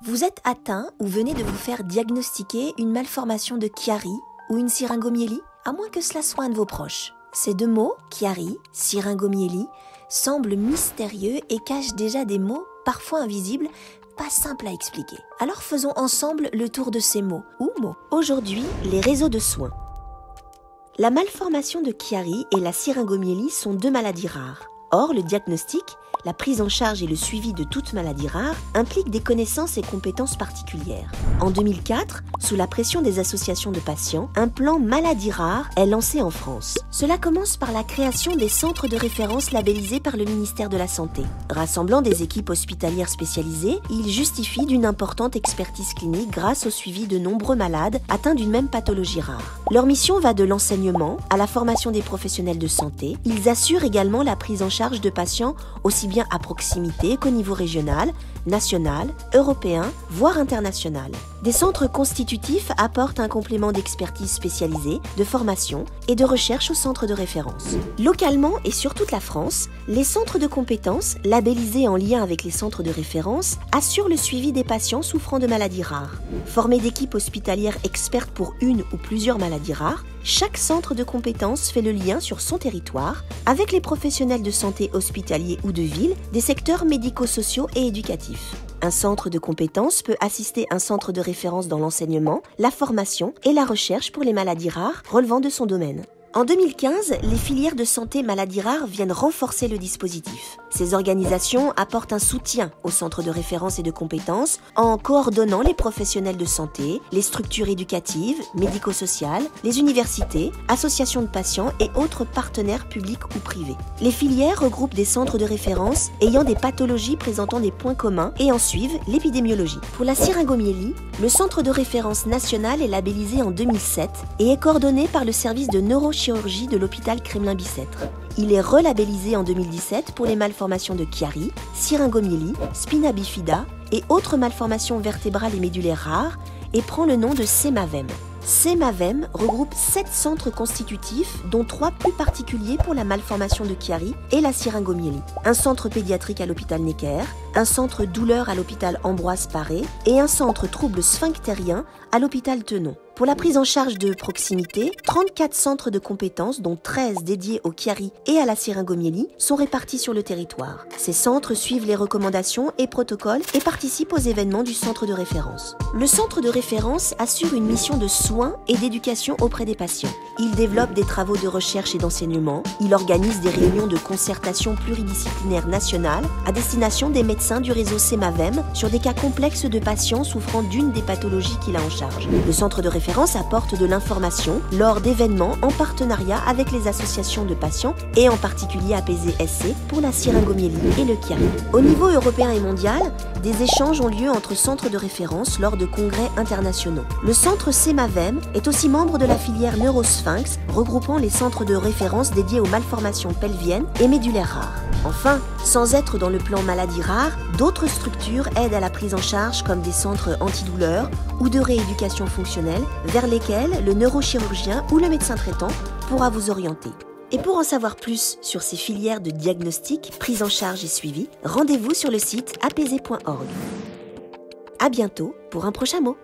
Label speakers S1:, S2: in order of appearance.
S1: Vous êtes atteint ou venez de vous faire diagnostiquer une malformation de Chiari ou une syringomyélie, à moins que cela soit un de vos proches. Ces deux mots, Chiari, syringomyélie, semblent mystérieux et cachent déjà des mots, parfois invisibles, pas simples à expliquer. Alors faisons ensemble le tour de ces mots, ou mots. Aujourd'hui, les réseaux de soins. La malformation de Chiari et la syringomyélie sont deux maladies rares. Or, le diagnostic, la prise en charge et le suivi de toute maladie rare impliquent des connaissances et compétences particulières. En 2004, sous la pression des associations de patients, un plan maladies rares est lancé en France. Cela commence par la création des centres de référence labellisés par le ministère de la Santé. Rassemblant des équipes hospitalières spécialisées, ils justifient d'une importante expertise clinique grâce au suivi de nombreux malades atteints d'une même pathologie rare. Leur mission va de l'enseignement à la formation des professionnels de santé. Ils assurent également la prise en charge de patients aussi bien à proximité qu'au niveau régional, national, européen, voire international. Des centres constitutifs apportent un complément d'expertise spécialisée, de formation et de recherche aux centres de référence. Localement et sur toute la France, les centres de compétences, labellisés en lien avec les centres de référence, assurent le suivi des patients souffrant de maladies rares. Formés d'équipes hospitalières expertes pour une ou plusieurs maladies rares, chaque centre de compétences fait le lien sur son territoire avec les professionnels de santé hospitaliers ou de ville des secteurs médico-sociaux et éducatifs. Un centre de compétences peut assister un centre de référence dans l'enseignement, la formation et la recherche pour les maladies rares relevant de son domaine. En 2015, les filières de santé maladies rares viennent renforcer le dispositif. Ces organisations apportent un soutien aux centres de référence et de compétences en coordonnant les professionnels de santé, les structures éducatives, médico-sociales, les universités, associations de patients et autres partenaires publics ou privés. Les filières regroupent des centres de référence ayant des pathologies présentant des points communs et en suivent l'épidémiologie. Pour la syringomyélie, le centre de référence national est labellisé en 2007 et est coordonné par le service de neurochirurgie de l'hôpital Kremlin-Bicêtre. Il est relabellisé en 2017 pour les malformations de Chiari, syringomyélie, spina bifida et autres malformations vertébrales et médulaires rares et prend le nom de CEMAVEM. CEMAVEM regroupe 7 centres constitutifs, dont 3 plus particuliers pour la malformation de Chiari et la syringomyélie. Un centre pédiatrique à l'hôpital Necker, un centre douleur à l'hôpital Ambroise Paré et un centre troubles sphinctériens à l'hôpital Tenon. Pour la prise en charge de proximité, 34 centres de compétences, dont 13 dédiés au Chiari et à la syringomyélie, sont répartis sur le territoire. Ces centres suivent les recommandations et protocoles et participent aux événements du centre de référence. Le centre de référence assure une mission de soins et d'éducation auprès des patients. Il développe des travaux de recherche et d'enseignement. Il organise des réunions de concertation pluridisciplinaire nationale à destination des médecins du réseau CEMAVEM sur des cas complexes de patients souffrant d'une des pathologies qu'il a en charge. Le centre de référence apporte de l'information lors d'événements en partenariat avec les associations de patients et en particulier APZ-SC pour la syringomyélie et le Chiari. Au niveau européen et mondial, des échanges ont lieu entre centres de référence lors de congrès internationaux. Le centre CEMAVEM est aussi membre de la filière Neurosphinx, regroupant les centres de référence dédiés aux malformations pelviennes et médulaires rares. Enfin, sans être dans le plan maladies rares, d'autres structures aident à la prise en charge comme des centres antidouleurs ou de rééducation fonctionnelle vers lesquels le neurochirurgien ou le médecin traitant pourra vous orienter. Et pour en savoir plus sur ces filières de diagnostic, prise en charge et suivi, rendez-vous sur le site apz.org. À bientôt pour un prochain mot.